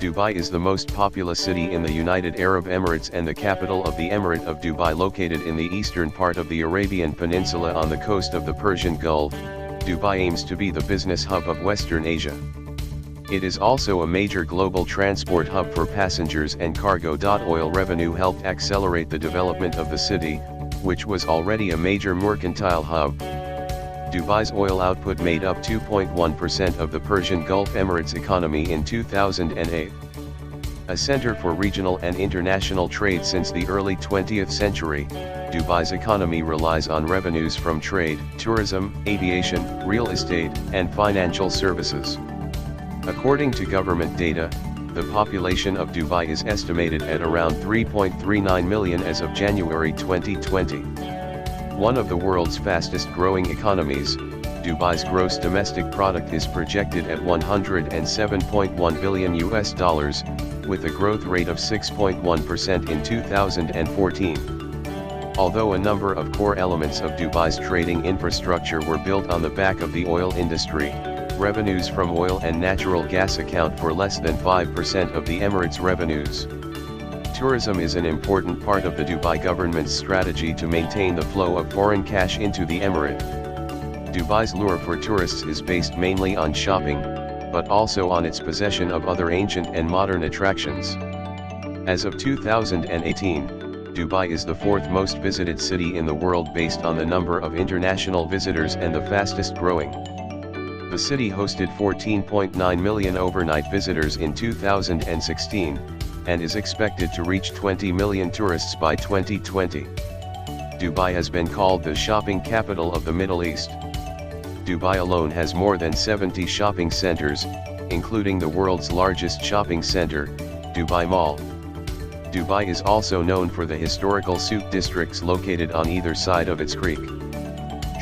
Dubai is the most populous city in the United Arab Emirates and the capital of the Emirate of Dubai, located in the eastern part of the Arabian Peninsula on the coast of the Persian Gulf. Dubai aims to be the business hub of Western Asia. It is also a major global transport hub for passengers and cargo. Oil revenue helped accelerate the development of the city, which was already a major mercantile hub. Dubai's oil output made up 2.1% of the Persian Gulf Emirates economy in 2008. A center for regional and international trade since the early 20th century, Dubai's economy relies on revenues from trade, tourism, aviation, real estate, and financial services. According to government data, the population of Dubai is estimated at around 3.39 million as of January 2020. One of the world's fastest growing economies, Dubai's gross domestic product is projected at $107.1 billion, with a growth rate of 6.1% in 2014. Although a number of core elements of Dubai's trading infrastructure were built on the back of the oil industry, revenues from oil and natural gas account for less than 5% of the Emirates' revenues. Tourism is an important part of the Dubai government's strategy to maintain the flow of foreign cash into the emirate. Dubai's lure for tourists is based mainly on shopping, but also on its possession of other ancient and modern attractions. As of 2018, Dubai is the fourth most visited city in the world based on the number of international visitors and the fastest growing. The city hosted 14.9 million overnight visitors in 2016, and is expected to reach 20 million tourists by 2020. Dubai has been called the shopping capital of the Middle East. Dubai alone has more than 70 shopping centers, including the world's largest shopping center, Dubai Mall. Dubai is also known for the historical souk districts located on either side of its creek.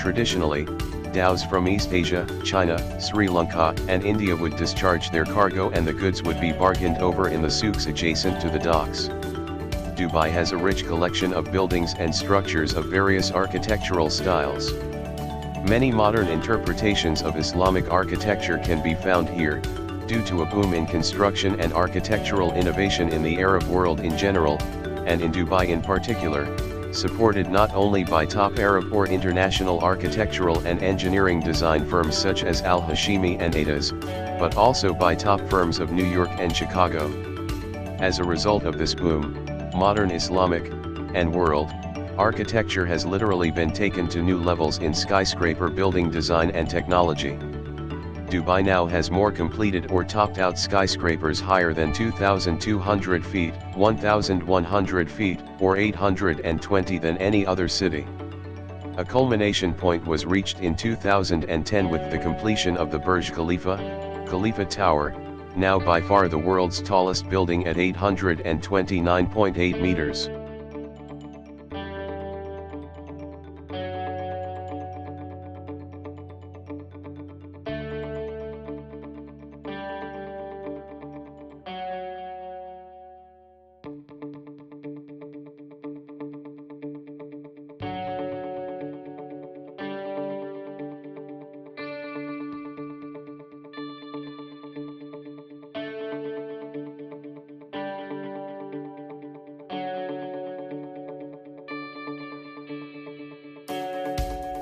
Traditionally, dhows from East Asia, China, Sri Lanka, and India would discharge their cargo and the goods would be bargained over in the souks adjacent to the docks. Dubai has a rich collection of buildings and structures of various architectural styles. Many modern interpretations of Islamic architecture can be found here, due to a boom in construction and architectural innovation in the Arab world in general, and in Dubai in particular, supported not only by top Arab or international architectural and engineering design firms such as Al Hashimi and Adas, but also by top firms of New York and Chicago. As a result of this boom, modern Islamic, and world, architecture has literally been taken to new levels in skyscraper building design and technology. Dubai now has more completed or topped-out skyscrapers higher than 2,200 feet, 1,100 feet, or 820 than any other city. A culmination point was reached in 2010 with the completion of the Burj Khalifa Tower, now by far the world's tallest building at 829.8 meters.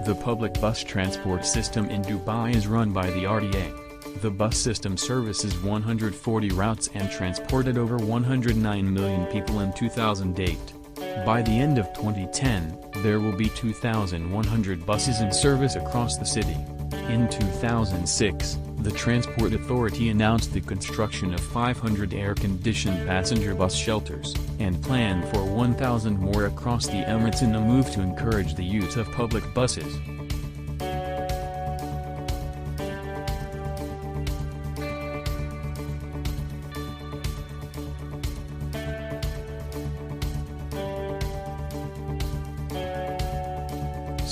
The public bus transport system in Dubai is run by the RDA. The bus system services 140 routes and transported over 109 million people in 2008. By the end of 2010, there will be 2,100 buses in service across the city. In 2006, the Transport Authority announced the construction of 500 air-conditioned passenger bus shelters, and planned for 1,000 more across the Emirates in a move to encourage the use of public buses.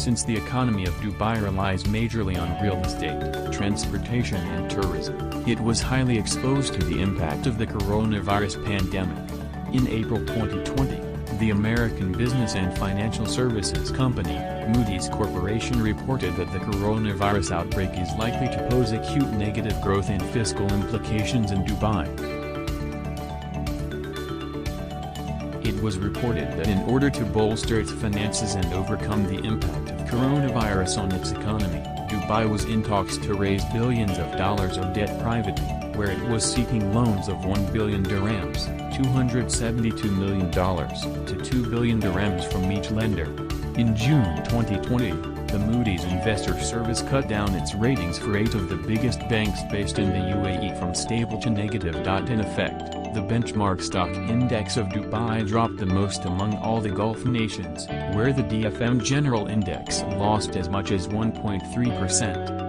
since the economy of Dubai relies majorly on real estate, transportation and tourism. It was highly exposed to the impact of the coronavirus pandemic. In April 2020, the American business and financial services company, Moody's Corporation, reported that the coronavirus outbreak is likely to pose acute negative growth and fiscal implications in Dubai. It was reported that in order to bolster its finances and overcome the impact of coronavirus on its economy, Dubai was in talks to raise billions of dollars of debt privately, where it was seeking loans of 1 billion dirhams, $272 million, to 2 billion dirhams from each lender. In June 2020, the Moody's Investor Service cut down its ratings for 8 of the biggest banks based in the UAE from stable to negative. In effect, the benchmark stock index of Dubai dropped the most among all the Gulf nations, where the DFM General Index lost as much as 1.3%.